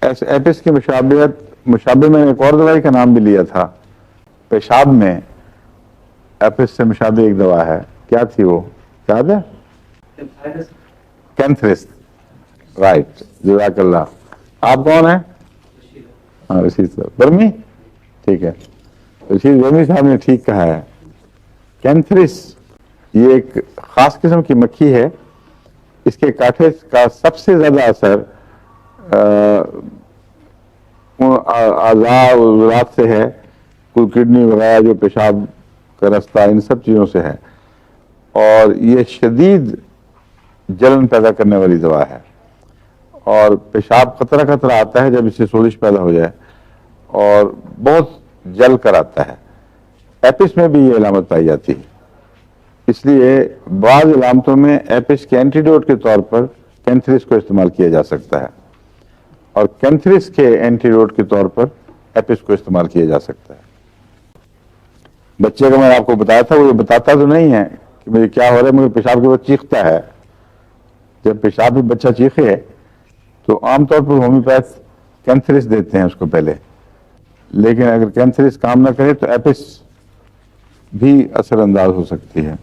Apps کی مشابہ میں نے ایک اور دوائی کا نام بھی لیا تھا، پیشاب میں ایپس سے مشابہ ایک دوا ہے، کیا تھی وہ یاد ہے؟ کینتھرس، رائٹ، جزاک اللہ. آپ کون ہیں؟ ہاں رشید صاحب برمی، ٹھیک ہے، رشید برمی صاحب نے ٹھیک کہا ہے. کینتھرس یہ ایک خاص قسم کی مکھی ہے، اس کے کاٹھے کا سب سے زیادہ اثر اعضاء و عضلات سے ہے، کوئی کڈنی وغیرہ جو پیشاب کا رستہ، ان سب چیزوں سے ہے، اور یہ شدید جلن پیدا کرنے والی دوا ہے، اور پیشاب قطرہ قطرہ آتا ہے جب اس سے سوزش پیدا ہو جائے، اور بہت جل کر آتا ہے. ایپس میں بھی یہ علامت پائی جاتی ہے، اس لیے بعض علامتوں میں ایپس کے اینٹیڈوٹ کے طور پر کینتھرس کو استعمال کیا جا سکتا ہے، اور کینتھرس کے اینٹیڈوٹ کے طور پر ایپس کو استعمال کیا جا سکتا ہے. بچے کا میں نے آپ کو بتایا تھا، وہ یہ بتاتا تو نہیں ہے کہ مجھے کیا ہو رہا ہے، مجھے پیشاب کے وقت چیختا ہے. جب پیشاب بھی بچہ چیخے تو عام طور پر ہومیوپیتھ کینتھرس دیتے ہیں اس کو پہلے، لیکن اگر کینتھرس کام نہ کرے تو ایپس بھی اثر انداز ہو سکتی ہے.